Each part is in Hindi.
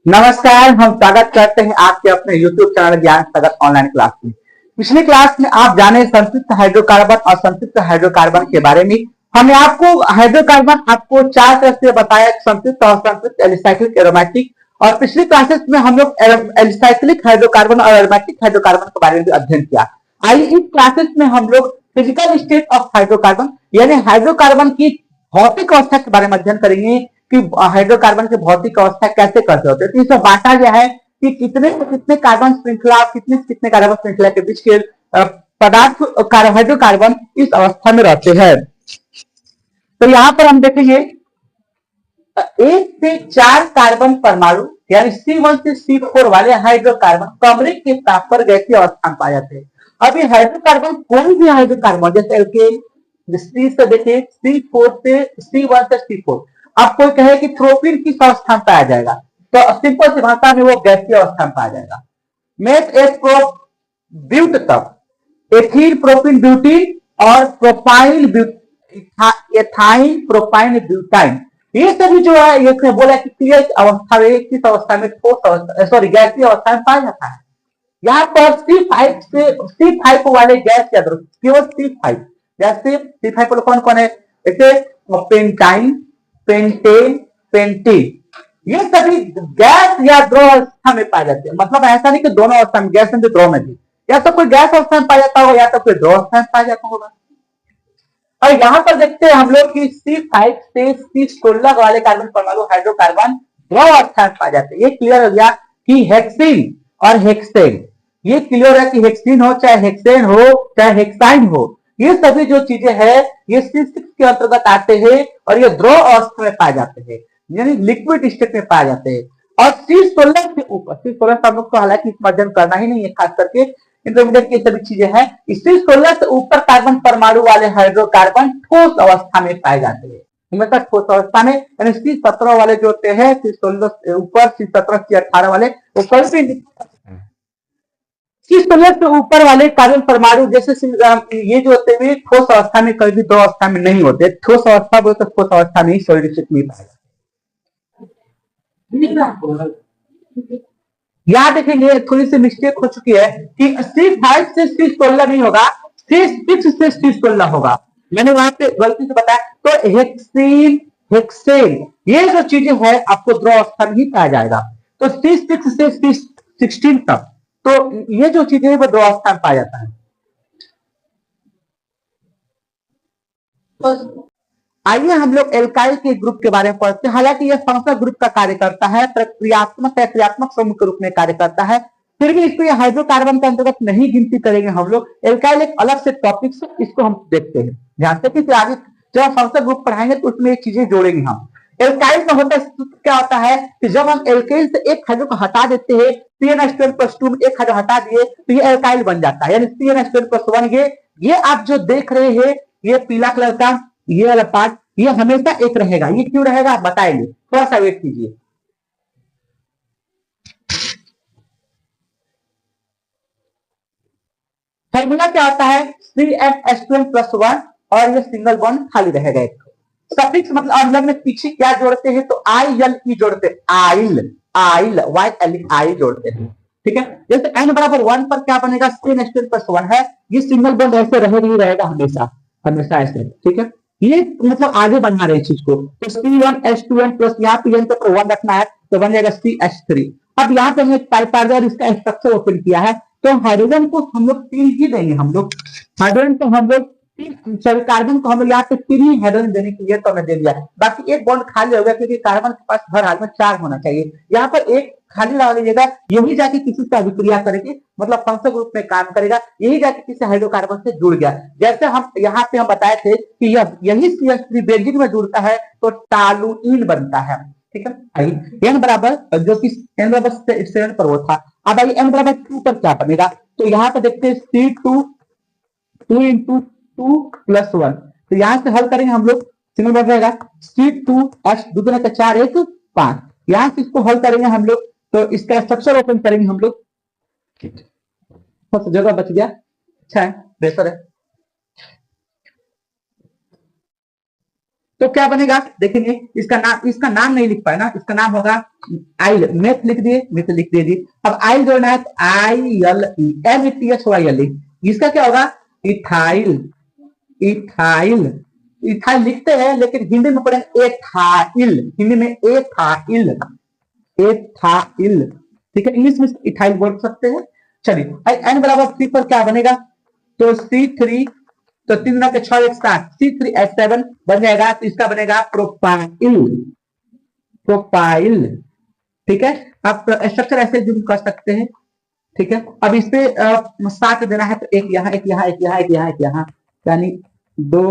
नमस्कार। हम स्वागत करते हैं आपके अपने YouTube चैनल ज्ञान सागर ऑनलाइन क्लास में। पिछली क्लास में आप जाने संतृप्त हाइड्रोकार्बन और संतृप्त हाइड्रोकार्बन के बारे में। हमने आपको हाइड्रोकार्बन आपको चार तरह से बताया, संतृप्त और संतृप्त, एलिसाइक्लिक, एरोमेटिक। और पिछली क्लासेस में हम लोग एलिसाइक्लिक हाइड्रोकार्बन और एरोमेटिक हाइड्रोकार्बन के बारे में भी अध्ययन किया। आइए इस क्लासेस में हम लोग फिजिकल स्टेट ऑफ हाइड्रोकार्बन यानी हाइड्रोकार्बन की भौतिक अवस्था के बारे में अध्ययन करेंगे कि हाइड्रोकार्बन की भौतिक अवस्था कैसे कैसे होते हैं। तो इसमें बांटा गया है कि कितने से कितने कार्बन श्रृंखला, कितने से कितने कार्बन श्रृंखला के बीच के पदार्थ हाइड्रोकार्बन इस अवस्था में रहते हैं। तो यहाँ पर हम देखेंगे 1 से 4 कार्बन परमाणु यानी C1 से C4 वाले हाइड्रोकार्बन कमरे के ताप पर गैसीय अवस्था में पाए जाते हैं। अब ये हाइड्रोकार्बन कोई भी हाइड्रोकार्बन जैसे एल्केन C से देखिए C4 से C1 से C4, अब कोई कहे कि प्रोपीन किस अवस्था में पाया जाएगा तो सिंपल सी भाषा में वो गैसीय अवस्था में पाया जाएगा। मेथ एक ब्यूट तब एथीन प्रोपीन ब्यूटीन और प्रोपाइल एथाइन प्रोपाइन ब्यूटाइन, ये सभी जो है ये बोला कि क्लियर अवस्था में किस अवस्था में ठोस अवस्था सॉरी गैसीय अवस्था में पाया जाता है। यहाँ पर C5 से C5 वाले गैस याद रखो, केवल C5 जैसे C5 पर कौन कौन है, जैसे पेंटाइन, पेंटेन, पेंटीन, ये सभी गैस या द्रव अवस्था में पाए जाते हैं। मतलब ऐसा नहीं कि दोनों अवस्था में, गैस में भी द्रव में भी, या तो कोई गैस अवस्था में पाया जाता होगा या तो कोई द्रव अवस्था में पाया जाता होगा। और यहाँ पर देखते हैं हम लोग कि C5 से C16 वाले कार्बन परमाणु हाइड्रोकार्बन द्रव अवस्था में पाए जाते हैं। ये क्लियर हो गया कि हेक्सीन और हेक्सेन, ये क्लियर है कि हेक्सीन हो चाहे हेक्सेन हो चाहे हेक्साइन हो, ये सभी जो चीजें हैं ये C6 के अंतर्गत आते हैं और ये द्रव अवस्था में पाए जाते हैं यानी लिक्विड स्टेट में पाए जाते हैं। और C16 से ऊपर, C16 से हम लोग को हालांकि अध्ययन करना ही नहीं है, खास करके इंटरमीडिएट की सभी चीजें हैं। C16 से ऊपर कार्बन परमाणु वाले हाइड्रोकार्बन ठोस अवस्था में पाए जाते हैं, हमेशा ठोस अवस्था में। यानी C17 वाले जो होते हैं C16 से ऊपर, C17 C18 वाले वो कभी C16 से ऊपर वाले कार्बन परमाणु जैसे ये जो होते हैं ठोस अवस्था में, कभी द्रव अवस्था में नहीं होते। ठोस अवस्था बोले तो ठोस अवस्था में ही सॉलिड में पाया जाता है। यहाँ देखेंगे थोड़ी सी मिस्टेक हो चुकी है कि C5 से C16 नहीं होगा, C6 से C16 होगा। मैंने वहां पे गलती से बताया। तो हेक्सीन, हेक्सेन, ये जो चीजें हैं आपको द्रव अवस्था में ही पाया जाएगा। तो C6 से C16 तक तो ये जो चीजें हैं वो द्रव अवस्था में पाया जाता है। आइए हम लोग एल्काइल के ग्रुप के बारे में पढ़ते हैं। हालांकि यह फंक्शनल ग्रुप का कार्य करता है, क्रियात्मक समूह के रूप में कार्य करता है, फिर भी इसको हाइड्रोकार्बन के अंतर्गत नहीं गिनती करेंगे हम लोग। एल्काइल एक अलग से टॉपिक से, इसको हम देखते हैं ध्यान से कि आगे जब फंक्शनल ग्रुप पढ़ाएंगे तो उसमें एक चीजें जोड़ेंगे हम। एल्काइल में होता क्या होता है कि जब हम एल्केन से एक हाइड्रो को हटा देते हैं, CnH2+ में एक हाइड्रो हटा दिए तो ये एल्काइल बन जाता है यानी CnH2+1। ये आप जो देख रहे हैं ये पीला कलर का ये वाला पार्ट ये हमेशा एक रहेगा। ये क्यों रहेगा आप बताएंगे, थोड़ा सा वेट कीजिए। फॉर्मूला क्या होता है, CnH2+1 और ये सिंगल बॉन्ड खाली रहेगा एक। सफिक्स मतलब हम लोग में पीछे क्या जोड़ते हैं तो IL जोड़ते हैं, आइल आइल YLI जोड़ते हैं, ठीक है। जैसे n बराबर 1 पर क्या बनेगा, CnH2+1 है, ये सिंगल बॉन्ड ऐसे रहेगा ही रहेगा हमेशा हमेशा ऐसे, ठीक है। ये मतलब आगे बढ़ा रहे चीज को। तो C1H2n प्लस यहाँ पे n पर 1 रखना है तो बन जाएगा CH3। अब यहाँ पे हमने पाइपाइडर इसका स्ट्रक्चर ओपन किया है तो हाइड्रोजन को हम लोग 3 ही देंगे। हम लोग हाइड्रोजन को हम लोग सॉरी कार्बन को हम लोग यहाँ पे 3 ही हाइड्रोजन देने के लिए तो हमने दे दिया, बाकी एक बॉन्ड खाली हो गया क्योंकि कार्बन के पास हर हाल में 4 होना चाहिए। यहाँ पर एक खाली लगा लीजिएगा, यही जाके किसी से अभिक्रिया करेगी मतलब फंक्शनल ग्रुप में काम करेगा, यही जाके किसी हाइड्रोकार्बन से जुड़ गया। जैसे हम यहाँ पे हम बताए थे कि यही CH3 बेंजीन में जुड़ता है तो टालुइन बनता है, ठीक है। n बराबर जो कि n बराबर 7 पर वो था। अब आइए n बराबर 2 पर क्या बनेगा, तो यहाँ पे देखते हैं C2 2 into 2+1, तो यहाँ से हल करेंगे हम लोग, सिंगल बन रहेगा C2H 2 का 4 1 5। यहाँ से इसको हल करेंगे हम लोग तो इसका स्ट्रक्चर ओपन करेंगे हम लोग, जगह बच गया, अच्छा है, बेहतर है। तो क्या बनेगा देखेंगे, इसका नाम नहीं लिख पाए ना, इसका नाम होगा आइल। मेथ लिख दिए, मेथ लिख दिए जी। अब आइल जोड़ना है तो ILE, इसका क्या होगा इथाइल। इथाइल, इथाइल लिखते हैं लेकिन हिंदी में पढ़ेंगे एथाइल, हिंदी में एथाइल, एथाइल, ठीक है। इंग्लिश में इथाइल बोल सकते हैं। चलिए एन बराबर 3 पर क्या बनेगा, तो C3, तो 3 के 6 1 7, C3H7 बन जाएगा, तो इसका बनेगा प्रोपाइल। प्रोपाइल, ठीक है। आप स्ट्रक्चर ऐसे जुड़ कर सकते हैं, ठीक है। अब इस पे 7 देना है तो एक यहाँ, एक यहाँ, एक यहाँ, एक यहाँ, एक यहाँ, यानी 2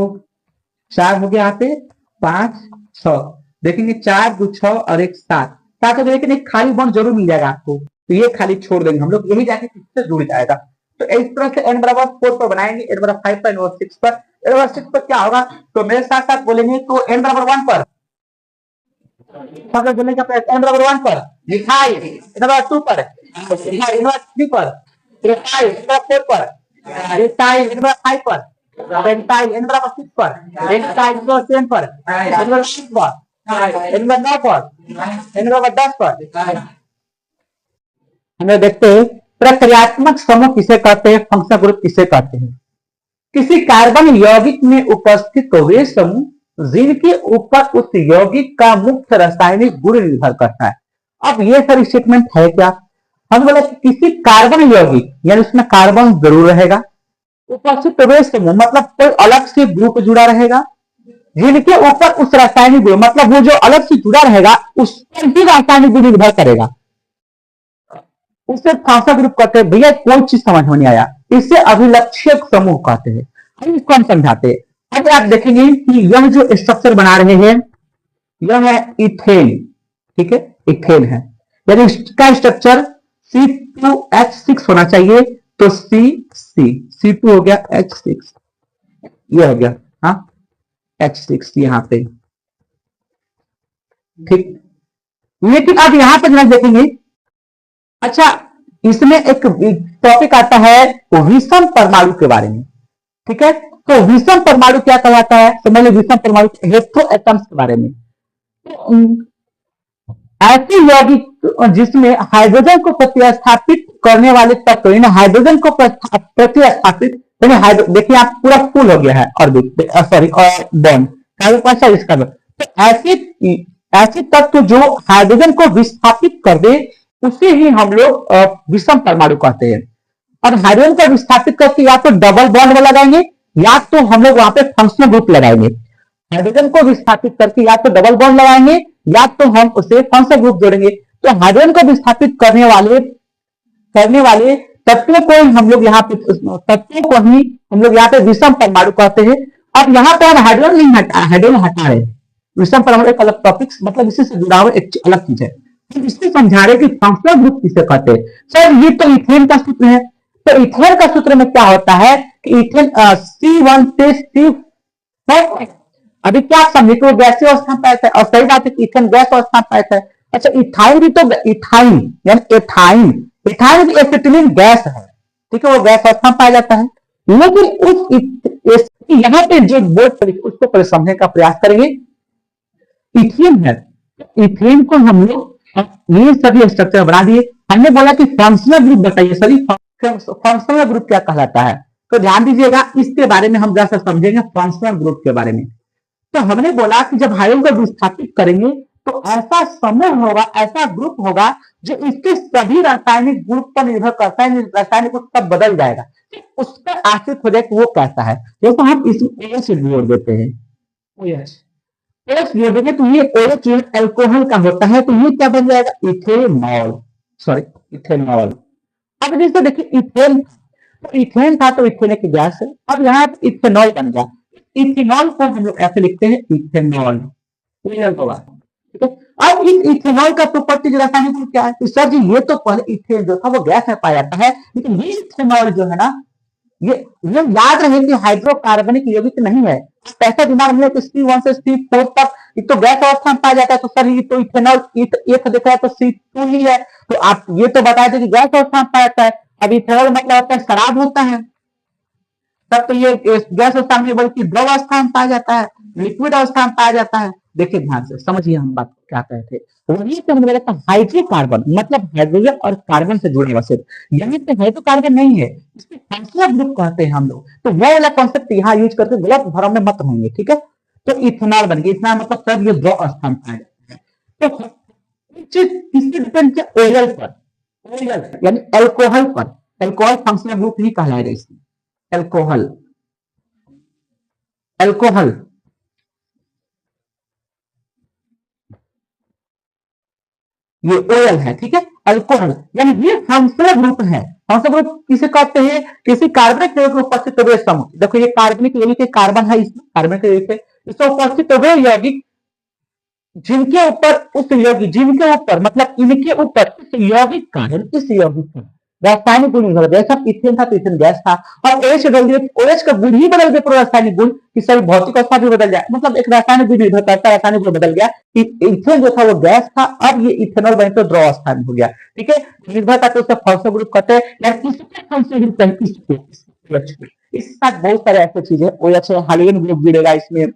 4 हो गया यहाँ पे, 5 6 देखेंगे, 4 2 6 और 1 7, साथ में लेकिन एक खाली बॉन्ड जरूर मिल जाएगा आपको, तो ये खाली छोड़ देंगे हम लोग, यही जाके किससे जुड़ जाएगा। तो इस तरह से n बराबर 4 पर बनाएंगे, n बराबर 5 पर, n बराबर 6 पर। n बराबर 6 पर क्या होगा, तो मेरे साथ साथ बोलेंगे, तो n बराबर 1 पर बोलने का n बराबर 1 पर लिखाई, n बराबर 2 पर लिखाई, n बराबर 3 पर लिखाई, n बराबर 4 पर लिखाई, n बराबर 5 पर लिखाई, n बराबर 6 पर लिखाई, n बराबर 7 पर, n बराबर 8 पर, n बराबर 9 पर, n बराबर 10 पर। हमें देखते हैं प्रक्रियात्मक समूह किसे कहते हैं, फंक्शनल ग्रुप किसे कहते हैं। किसी कार्बन यौगिक में उपस्थित वे समूह जिनके ऊपर उस यौगिक का मुख्य रासायनिक गुण निर्भर करता है। अब ये सर स्टेटमेंट है क्या, हम बोले कि किसी कार्बन यौगिक यानी उसमें कार्बन जरूर रहेगा, उपस्थित वे समूह मतलब कोई अलग से ग्रुप जुड़ा रहेगा, जिनके ऊपर उस रासायनिक गुण मतलब वो जो अलग से जुड़ा रहेगा उस पर भी रासायनिक गुण निर्भर करेगा, उसे फंक्शनल ग्रुप कहते हैं। भैया कोई चीज समझ में नहीं आया, इसे अभिलक्षक समूह कहते हैं। हम इसको हम समझाते हैं। अब आप देखेंगे कि यह जो स्ट्रक्चर बना रहे हैं यह है इथेन, ठीक है, इथेन है, यानी इसका स्ट्रक्चर C2H6 होना चाहिए, तो C2 हो गया H6, ये हो गया हाँ H6 यहाँ पे, ठीक। लेकिन अब यहाँ पे जरा देखेंगे, अच्छा इसमें एक टॉपिक आता है विषम परमाणु के बारे में, ठीक है। तो विषम परमाणु क्या कहलाता है, समझ लो विषम परमाणु हेट्रो एटम्स के बारे में। ऐसे यौगिक जिसमें हाइड्रोजन को प्रतिस्थापित करने वाले तत्व, हाइड्रोजन को प्रतिस्थापित, देखिए आप पूरा फुल हो गया है ऑर्बिट, सॉरी बॉन्ड कार्बन पास इसका, तो ऐसे तत्व जो हाइड्रोजन को विस्थापित कर दे उसे ही हम लोग विषम परमाणु कहते हैं। और हाइड्रोजन को विस्थापित करके या तो डबल बॉन्ड में लगाएंगे या तो हम लोग वहां पे फंक्शनल ग्रुप लगाएंगे। हाइड्रोजन को विस्थापित करके या तो डबल बॉन्ड लगाएंगे या तो हम उसे फंक्शनल ग्रुप जोड़ेंगे। तो हाइड्रोजन को विस्थापित करने वाले तत्वों को हम लोग यहाँ पे विषम परमाणु कहते हैं। अब यहाँ पे हम हाइड्रोजन हटा रहे हैं, विषम परमाणु एक अलग टॉपिक, मतलब इसी से जुड़ा हुआ एक अलग चीज है। हम इससे समझा रहे कि फंक्शनल ग्रुप किसे कहते हैं। सर ये तो इथेन का सूत्र है, तो इथेन का सूत्र में क्या होता है कि इथेन C1 से C, अभी क्या आप समझे कि वो गैसीय अवस्था में पाया था, और सही बात है कि इथेन गैस अवस्था में पाया था। अच्छा इथाइन भी तो इथाइन यानी इथाइन भी एसिटिलीन गैस है, ठीक है, वो गैस अवस्था में पाया जाता है। लेकिन उस यहाँ पे जो बोर्ड उसको पहले समझने का प्रयास करेंगे। इथेन है, इथेन को हम लोग ये सभी स्ट्रक्चर बना दिए। हमने बोला कि फंक्शनल ग्रुप बताइए, सभी फंक्शनल ग्रुप क्या कहलाता है, तो ध्यान दीजिएगा इसके बारे में हम जैसा समझेंगे फंक्शनल ग्रुप के बारे में। तो हमने बोला कि जब हाइड्रोजन को विस्थापित करेंगे तो ऐसा समूह होगा, ऐसा ग्रुप होगा जो इसके सभी रासायनिक ग्रुप पर निर्भर करता है, रासायनिक ग्रुप तब बदल जाएगा, उस पर आश्रित हो जाए कि वो कैसा है। जैसे हम इसमें OH जोड़ देते हैं, OH जोड़ देंगे तो ये OH अल्कोहल का होता है, तो ये क्या बन जाएगा इथेनॉल, सॉरी इथेनॉल। अब जैसे देखिए इथेन, तो इथेन था तो इथेन की गैस है, अब यहाँ इथेनॉल बन गया। इथेनॉल को हम लोग ऐसे लिखते हैं इथेनॉल, होगा ठीक है। अब इस इथेनॉल का प्रॉपर्टी जो रासायनिक गुण क्या है, तो सर जी ये तो पहले इथेन जो था वो गैस में पाया जाता है, लेकिन ये इथेनॉल जो है ना ये याद रहे कि हाइड्रोकार्बनिक यौगिक नहीं है। ऐसा दिमाग में तो C1 से C4 तक ये तो गैस अवस्था में पाया जाता है, तो सर ये तो इथेनॉल एक देखा है तो C2 ही है, तो आप ये तो बताए थे कि गैस अवस्था में पाया जाता है। अब इथेनॉल मतलब होता है शराब होता है, तब तो ये गैस अवस्था में बल्कि द्रव अवस्था में पाया जाता है। लिक्विड अवस्था में पाया जाता है। देखिए ध्यान से समझिए हम बात क्या कहे थे। वहीं पे हमने बताया हाइड्रोकार्बन मतलब हाइड्रोजन और कार्बन से जुड़े हुआ सिर्फ, यहाँ पे हाइड्रोकार्बन नहीं है, इसमें फंक्शनल ग्रुप कहते हैं हम लोग, तो वो वाला कॉन्सेप्ट यहाँ यूज करके गलत भरम में मत होंगे, ठीक है। तो इथेनॉल बन गया, इथेनॉल मतलब सब ये द्रव अवस्था में पाया जाता है। तो किसके डिपेंड किया, ओयल पर, ओयल यानी अल्कोहल पर, अल्कोहल फंक्शनल ग्रुप ही कहलाएगा इसमें, अल्कोहल, अल्कोहल ये ओएल है, ठीक है। अल्कोहल यानी ये फंक्शनल ग्रुप है। फंक्शनल ग्रुप किसे कहते हैं, किसी कार्बनिक यौगिक में उपस्थित हुए समूह, देखो ये कार्बनिक यौगिक के कार्बन है, इसमें कार्बनिक यौगिक है, इसमें उपस्थित हुए यौगिक जिनके ऊपर उस यौगिक, जिनके ऊपर मतलब इनके ऊपर इस यौगिक का, इस यौगिक का रासायनिक गुण निर्भर, जैसा इथेन था तो इथेन गैस था, और OH डाल दिया, OH का गुण ही बदल गया पूरा रासायनिक गुण, कि सभी भौतिक अवस्था भी बदल जाए, मतलब एक रासायनिक गुण निर्भर करता है, रासायनिक गुण बदल गया, इथेन जो था वो गैस था, अब ये इथेनॉल बने तो द्रव अवस्था में हो गया, ठीक है। निर्भर करते उसे फंक्शनल ग्रुप कहते हैं, या किसके फंक्शनल ग्रुप कहते हैं, इसके साथ बहुत सारे ऐसे चीजें, OH हाइड्रोजन ग्रुप जुड़ेगा इसमें,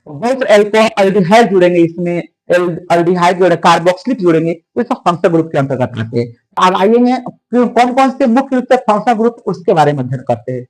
बहुत अल्डिहाइड जुड़ेंगे इसमें, अल्डिहाइड जोड़े, कार्बोक्सिलिक जुड़ेंगे, तो सब फंक्शनल ग्रुप के अंतर्गत आते हैं। अब आइए कौन कौन से मुख्य रूप से फंक्शनल ग्रुप उसके बारे में अध्ययन करते हैं।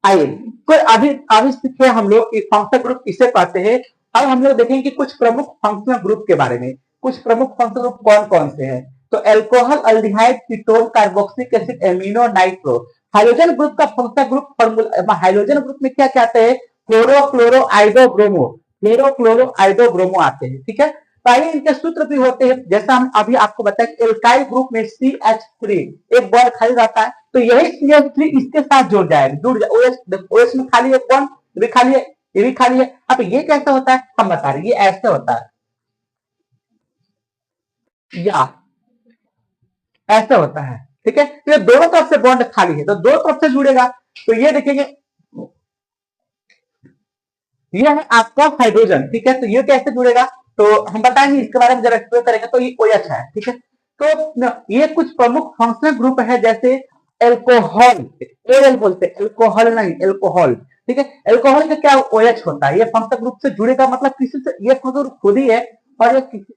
आइए कोई अभी अभी सीखे हम लोग कि फंक्शनल ग्रुप किसे कहते हैं। अब हम लोग देखेंगे कि कुछ प्रमुख फंक्शनल ग्रुप के बारे में, कुछ प्रमुख फंक्शनल ग्रुप कौन कौन से हैं। तो alcohol, aldehyde, ketone, carboxylic acid, amino, nitro. Hydrogen group का functional group formula, hydrogen group में क्या क्या आते हैं, chloro, chloro, iodo, bromo, chloro, chloro, iodo, bromo आते हैं, ठीक है। पहले इनके सूत्र भी होते हैं, जैसा हम अभी आपको बताया कि एल्काइल ग्रुप में CH3 एक बॉन्ड खाली रहता है, तो यही CH3 इसके साथ जुड़ जाएगा, जुड़ जाए, OH में खाली एक बॉन्ड, ये भी खाली है, ये भी खाली है। अब ये कैसे होता है हम बता रहे, ये ऐसे होता है, या ऐसे होता है, ठीक है। तो दोनों तरफ से बॉन्ड खाली है, तो दो तरफ से जुड़ेगा, तो ये देखेंगे ये है आपका हाइड्रोजन, ठीक है। तो ये कैसे जुड़ेगा, तो हम बताएंगे इसके बारे में जरा एक्सप्लेन करेंगे। तो ये OH है, ठीक है। तो ये कुछ प्रमुख फंक्शनल ग्रुप है, जैसे एल्कोहल, एल बोलते हैं, एल्कोहल नहीं, एल्कोहल, ठीक है। एल्कोहल का क्या OH होता है, ये फंक्शनल ग्रुप से जुड़ेगा, मतलब किसी से, ये फंक्शनल खुद ही है, और ये किसी,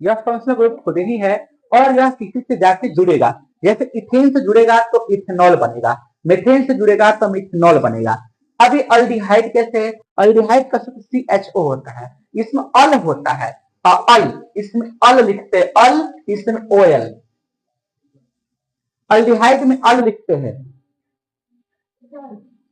यह फंक्शनल ग्रुप खुद ही है, और यह किसी से जाके जुड़ेगा, जैसे इथेन से जुड़ेगा तो इथेनॉल बनेगा, मीथेन से जुड़ेगा तो मिथेनॉल बनेगा। अभी अल्डिहाइड कैसे है, अल्डिहाइड का सूत्र CHO होता है, इसमें अल होता है, अल, इसमें अल लिखते हैं, अल, इसमें OL, अल्डिहाइड में अल लिखते हैं,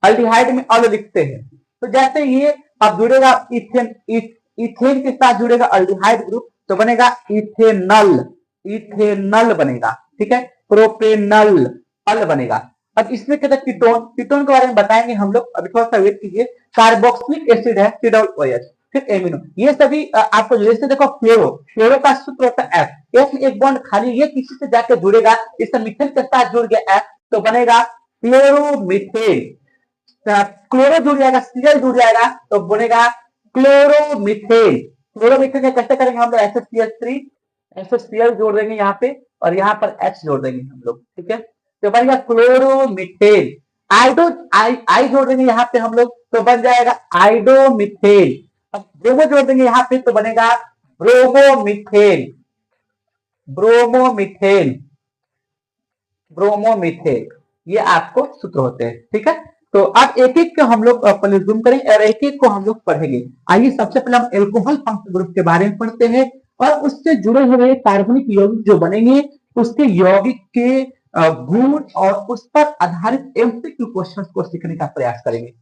अल्डिहाइड में अल लिखते हैं। तो जैसे ये अब जुड़ेगा इथेन, इथेन के साथ जुड़ेगा अल्डिहाइड ग्रुप, तो बनेगा इथेनल, इथेनल बनेगा, ठीक है। प्रोपेनल, अल बनेगा। अब इसमें कहते हैं कीटोन, कीटोन के बारे में बताएंगे हम लोग, अभी थोड़ा सा वेट कीजिए। कार्बोक्सिलिक एसिड है, COOH, फिर एमिनो, ये सभी आपको जैसे देखो फ्लोरो, फ्लोरो का सूत्र होता है F, F में एक बॉन्ड खाली, ये किसी से जाकर जुड़ेगा, इससे मीथेन के साथ जुड़ गया F, तो बनेगा क्लोरोमीथेन, क्लोरो जुड़ जाएगा, Cl जुड़ जाएगा, तो बनेगा क्लोरोमीथेन। क्लोरोमीथेन कैसे करेंगे हम लोग, SSCl3, SSCl जोड़ देंगे यहाँ पे, और यहाँ पर H जोड़ देंगे हम लोग, ठीक है। तो बनेगा क्लोरोमीथेन। आइडो, आई जोड़ देंगे यहाँ पे हम लोग, तो बन जाएगा आइडोमीथेन। अब ब्रोमो जोड़ देंगे यहाँ पे, तो बनेगा ब्रोमोमीथेन, ब्रोमोमीथेन, ब्रोमोमीथेन, ये आपको सूत्र होते हैं, ठीक है। तो अब एक एक को हम लोग जूम करेंगे और एक एक को हम लोग पढ़ेंगे। आइए सबसे पहले हम एल्कोहल फंक्शनल ग्रुप के बारे में पढ़ते हैं, और उससे जुड़े हुए कार्बनिक यौगिक जो बनेंगे, उसके यौगिक के गुण और उस पर आधारित MCQ क्वेश्चंस को सीखने का प्रयास करेंगे।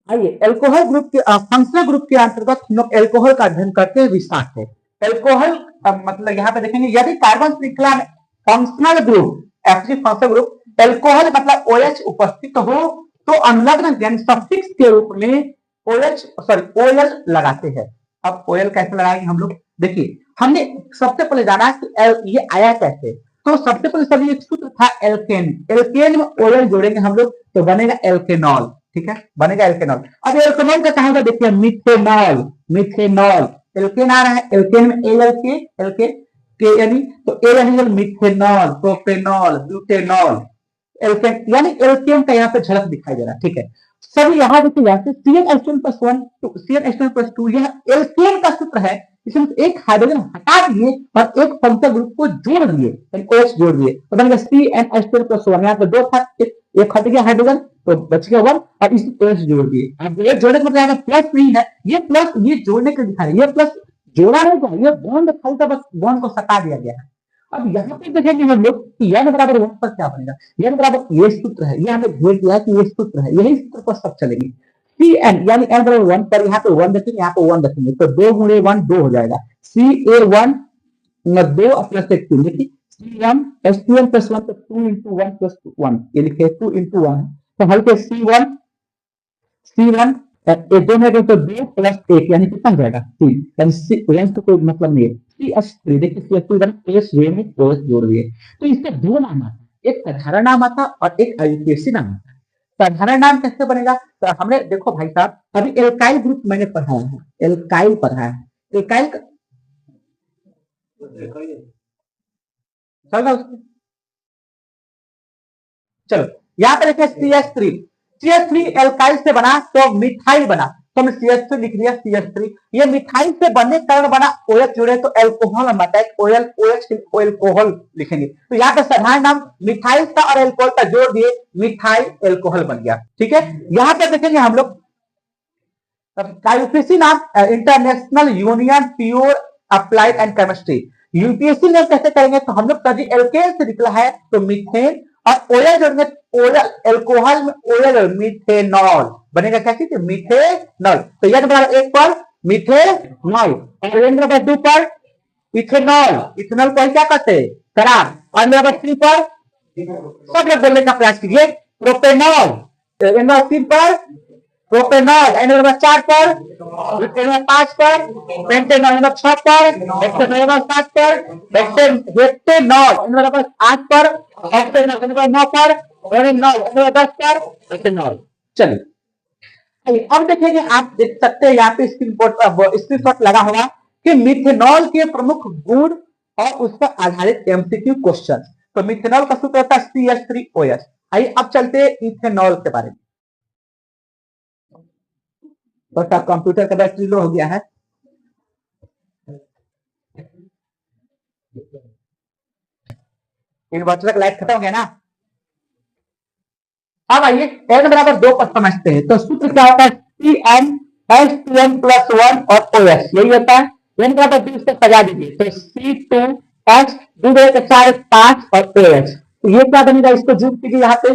आइए एल्कोहल ग्रुप के फंक्शनल ग्रुप के अंतर्गत हम लोग एल्कोहल का अध्ययन करते हैं विस्तार से। एल्कोहल मतलब यहाँ पे देखेंगे, यदि कार्बन श्रृंखला में functional group, functional group alcohol मतलब OH उपस्थित हो, तो अनुलग्न यानी सफिक्स के रूप में OL लगाते हैं। अब OL कैसे लगाएंगे हम लोग, देखिए हमने सबसे पहले जाना कि ये आया कैसे, तो सबसे पहले सभी एक सूत्र था एल्केन, एल्केन में OL जोड़ेंगे हम लोग, तो बनेगा एल्केनॉल, ठीक है, बनेगा एल्केनॉल। अब एल्केनॉल का कहा देखिए मिथेनॉल, मिथेनॉल एल्केन आ रहा है, एल्केन में एल एल के एल्केन के यानी तो एल यानी मिथेनॉल, प्रोपेनॉल, ब्यूटेनॉल, एल्केन यानी एल्केन का यहाँ पे झलक दिखाई दे रहा है। ठीक है, सर यहाँ देखिए यहाँ से CnH2+1 CnH2+2 यह एल्केन का सूत्र है, इसमें एक हाइड्रोजन हटा दिए और एक फंक्शनल ग्रुप को जोड़ दिए, OH जोड़ दिए, तो बन गया CnH2+1। यहाँ पे दो था, एक हट गया हाइड्रोजन तो बच गया 1 और इसी OH जोड़ दिए। अब ये जोड़ने का मतलब प्लस नहीं है, ये प्लस ये जोड़ने के दिखा रहे, ये प्लस जोड़ा नहीं गया, ये बॉन्ड खाली था, बस बॉन्ड को सटा दिया गया है। अब यहाँ पे देखेंगे हम लोग कि n बराबर 1 पर क्या बनेगा, n बराबर ये सूत्र है, ये हमें भेज दिया है कि ये सूत्र है, यही सूत्र पर सब चलेंगे। Cn यानी n बराबर 1 पर यहाँ पे 1 रखेंगे, यहाँ पे 1 रखेंगे, तो 2 गुणे 1 2 हो जाएगा। Ca1 2 प्लस 1 3, देखिए Cm H2n+1 तो 2 into 1 plus 1, ये लिखे 2 into 1, तो हल्के C1 C1 ये दो में तो 2 प्लस 1 यानी कितना हो जाएगा 3, यानी रेंज तो कोई मतलब नहीं है। CH3 देखिए CH2 एस में OS जोड़ दिए, तो इसके दो नाम आता है, एक साधारण नाम आता और एक आईयूपीएसी नाम आता है। साधारण नाम कैसे बनेगा, तो हमने देखो भाई साहब अभी एल्काइल ग्रुप मैंने पढ़ाया है, एल्काइल पढ़ा है, एल्काइल चल रहा उसमें, चलो यहाँ पे देखिए CH3, CH3 एल्काइल से बना तो मिथाइल बना, तो हमने CH3 लिख दिया CH3, ये मिथाइल से बनने के कारण बना OH जुड़े तो एल्कोहल बनता है, OL OH एल्कोहल लिखेंगे, तो यहाँ पे साधारण नाम मिथाइल का और एल्कोहल का जोड़ दिए मिथाइल एल्कोहल बन गया। ठीक है, यहाँ पे देखेंगे हम लोग आईयूपीएसी नाम international union pure applied and chemistry, UPSC नाम कैसे करेंगे, तो हम लोग तभी एल्केन से निकला है तो मीथेन और ओएल जोड़ेंगे, ओएल एल्कोहल में ओएल मीथेनॉल बनेगा, क्या चीज मीथेनॉल, तो यह नंबर 1 पर मीथेनॉल और नंबर 2 पर इथेनॉल, इथेनॉल को क्या कहते हैं शराब, और नंबर 3 पर सब लोग बोलने का प्रयास कीजिए प्रोपेनॉल, नंबर 3 पर प्रोपेनॉल, एंड नंबर 4 पर, नंबर 5 पर, पेंटेनॉल नंबर 6 पर, हेक्सेनॉल नंबर 7 पर, हेक्सेनॉल नंबर 8 पर, ऑक्टेनॉल नंबर 9 पर, ओरेनॉल नंबर 10 पर, एथेनॉल। चलिए अब देखेंगे, आप देख सकते हैं यहाँ पे स्क्रीनशॉट लगा होगा कि मिथेनॉल के प्रमुख गुण और उस पर आधारित एमसीक्यू क्वेश्चन। तो मिथेनॉल का सूत्र होता है CH3OH। आइए अब चलते हैं इथेनॉल के बारे में। बट अब कंप्यूटर का बैटरी लो हो गया है, इन्वर्टर का लाइट खत्म हो गया ना। अब आइए n बराबर 2 पर समझते हैं, तो सूत्र क्या होता है CnH2n+1 और OH, यही होता है। n बराबर 2 से सजा दीजिए तो C2H 2 के 4 5 और OH, तो ये क्या बनेगा, इसको जूम कीजिए, यहाँ पे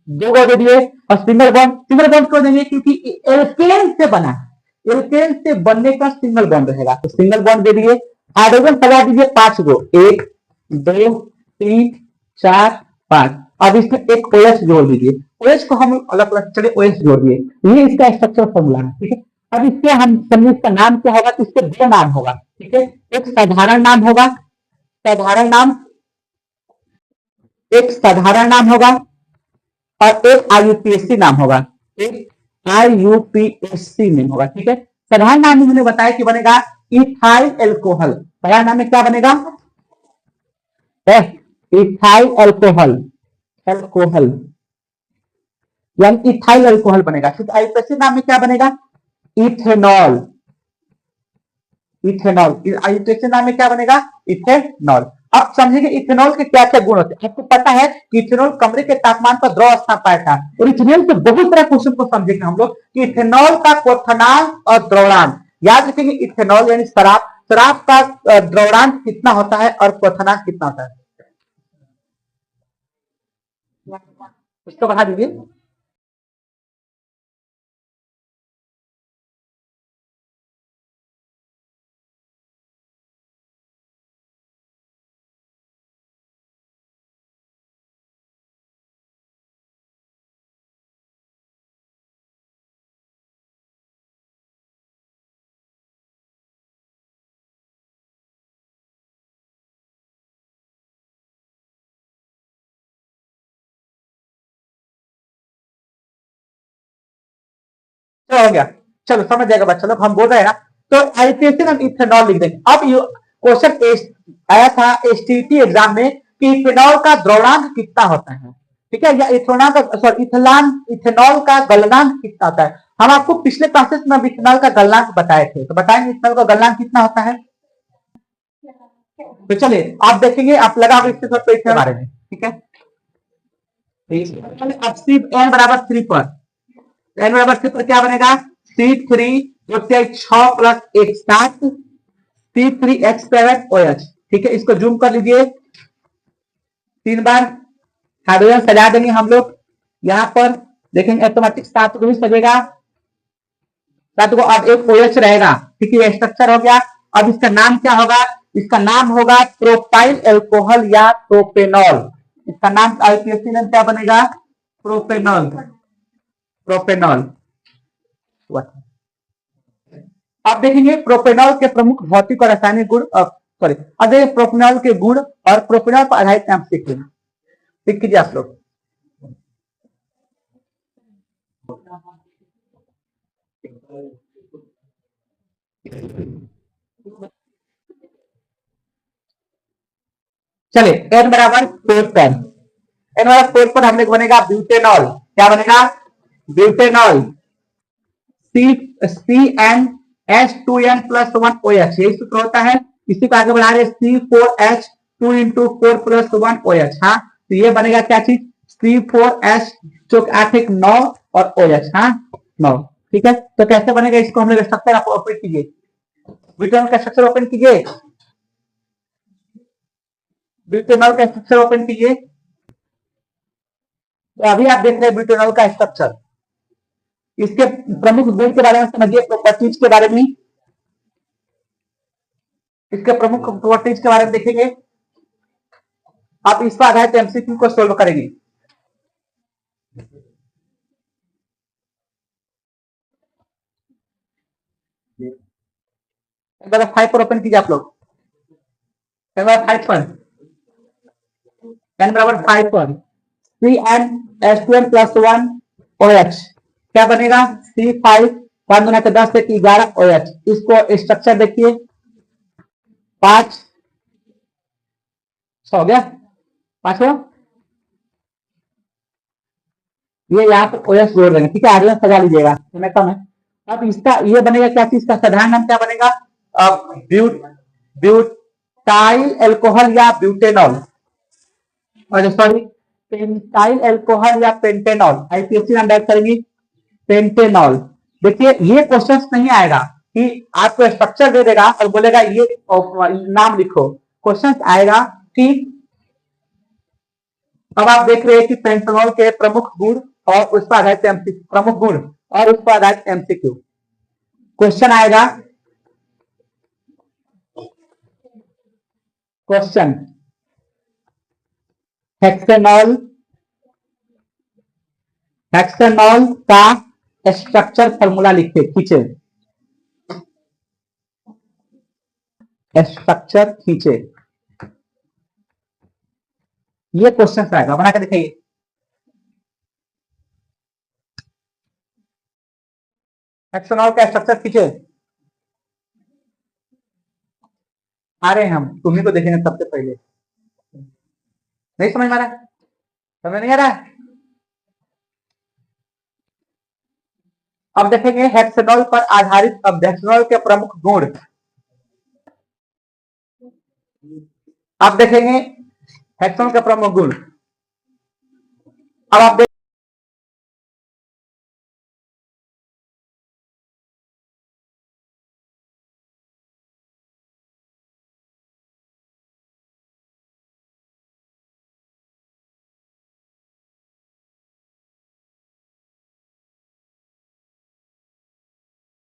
दो को दे दिए और सिंगल बॉन्ड क्यों देंगे, क्योंकि एल्केन से बना है, एल्केन से बनने का सिंगल बॉन्ड रहेगा, तो सिंगल बॉन्ड दे दिए। हाइड्रोजन सजा दीजिए 5 गो, 1 2 3 4 5, अब इसमें एक OH जोड़ दीजिए, OH को हम अलग अलग चलिए OH जोड़ दिए, ये इसका स्ट्रक्चर फॉर्मूला है। ठीक है, अब इसके हम समझे इसका नाम क्या होगा, तो इसके दो नाम होगा। ठीक है, एक साधारण नाम होगा, साधारण नाम, एक साधारण नाम होगा और एक आईयूपीएससी नाम होगा, एक आईयूपीएससी नेम होगा। ठीक है, साधारण नाम में मैंने बताया कि बनेगा इथाइल एल्कोहल, साधारण नाम में क्या बनेगा इथाइल एल्कोहल, एल्कोहल यानी इथाइल एल्कोहल बनेगा। ठीक है, आईयूपीएससी नाम में क्या बनेगा इथेनॉल, इथेनॉल आईयूपीएससी नाम में क्या बनेगा इथेनॉल। अब समझेंगे इथेनॉल के क्या क्या गुण होते हैं। आपको पता है कि इथेनॉल कमरे के तापमान पर द्रव अवस्था पाता है, और इथेनॉल के बहुत तरह क्वेश्चन को समझेंगे हम लोग कि इथेनॉल का क्वथनांक और द्रव्यमान याद रखेंगे। इथेनॉल यानी शराब, शराब का द्रव्यमान कितना होता है और क्वथनांक कितना होता है, उसको बढ़ा दीजिए। चलो हो गया, चलो समझ जाएगा बच्चा लोग, हम बोल रहे हैं ना। तो आईपीएसी हम इथेनॉल लिख देंगे। अब क्वेश्चन आया था एसटीटी एग्जाम में कि इथेनॉल का द्रवणांक कितना होता है, ठीक है, या इथेनॉल का सॉरी इथेनॉल का गलनांक कितना होता है। हम आपको पिछले क्लासेस में इथेनॉल का गलनांक बताए थे, तो बताएंगे इथेनॉल का गलनांक कितना होता है। तो चलिए आप देखेंगे, आप लगा इसके बारे में, ठीक है। अब सी एन बराबर 3 पर, एन बराबर 3 पर क्या बनेगा, C3 जो 6 प्लस 1 7 C3H7OH, ठीक है। इसको जूम कर लीजिए, 3 बार हाइड्रोजन सजा देंगे हम लोग। यहां पर देखेंगे ऑटोमेटिक 7 को भी सजेगा, 7 को। अब एक OH रहेगा, ठीक है, स्ट्रक्चर हो गया। अब इसका नाम क्या होगा, इसका नाम होगा प्रोपाइल एल्कोहल या प्रोपेनॉल। इसका नाम आईपीएससी में क्या बनेगा, प्रोपेनॉल, प्रोपेनॉल। आप देखेंगे प्रोपेनॉल के प्रमुख भौतिक और रासायनिक गुण, सॉरी अगर प्रोपेनॉल के गुण और प्रोपेनॉल पर आधारित एमसीक्यू लिख कीजिए आप लोग। चले एन बराबर 4 पर, एन बराबर 4 पर हम लोग बनेगा ब्यूटेनॉल। क्या बनेगा, ब्यूटेनॉल। CN2N प्लस 1 OH, यही सूत्र होता है। इसी को आगे बढ़ा रहे C4H2 इंटू 4 प्लस 1 OH। हाँ, तो ये बनेगा क्या चीज, C4H जो 8 1 9 और OH, हाँ 9, ठीक है। तो कैसे बनेगा, इसको हम लोग स्ट्रक्चर ओपन कीजिए, ब्यूटेनॉल का स्ट्रक्चर ओपन कीजिए, ब्यूटेनॉल का स्ट्रक्चर ओपन कीजिए। तो अभी आप देख रहे हैं ब्यूटेनॉल का स्ट्रक्चर। इसके प्रमुख गुण के बारे में समझिए, प्रॉपर्टीज के बारे में, इसके प्रमुख प्रॉपर्टीज के बारे में देखेंगे। आप इस पर आधारित एमसीक्यू को सोल्व करेंगे। नंबर 5 पर ओपन कीजिए आप लोग, नंबर 5 पर, एन बराबर 5 पर CnH2n प्लस 1 OH क्या बनेगा, C5 5 गुना 10 से 11 OH। इसको स्ट्रक्चर देखिए, 5 हो गया, 5 हो, ये यहाँ पर OH जोड़ देंगे, ठीक है, हाइड्रोजन सजा लीजिएगा, समय कम है। अब इसका ये बनेगा क्या चीज, इसका साधारण नाम क्या बनेगा, ब्यूटाइल एल्कोहल या ब्यूटेनॉल, और सॉरी पेंटाइल एल्कोहल या पेंटेनॉल। आईपीएससी नाम डायरेक्ट करेंगे पेंटेनॉल। देखिए ये क्वेश्चन नहीं आएगा कि आपको स्ट्रक्चर दे देगा और बोलेगा ये नाम लिखो, क्वेश्चन आएगा कि अब आप देख रहे हैं कि पेंटेनॉल के प्रमुख गुण और उस पर आधारित एमसीक्यू, प्रमुख गुण और उस पर आधारित एमसीक्यू क्वेश्चन आएगा। क्वेश्चन हेक्सेनॉल, हेक्सेनॉल का स्ट्रक्चर फॉर्मूला लिखे, खींचे, स्ट्रक्चर खींचे, ये क्वेश्चन आएगा, बना के दिखाइए। हेक्सेनॉल का स्ट्रक्चर खींचे, आ रहे हैं हम, तुम्ही को देखेंगे सबसे पहले। नहीं समझ में आ रहा है, समझ नहीं आ रहा है। अब देखेंगे हेक्सेनॉल पर आधारित, अब हेक्सेनॉल के प्रमुख गुण आप देखेंगे, हेक्सेनॉल के प्रमुख गुण। अब आप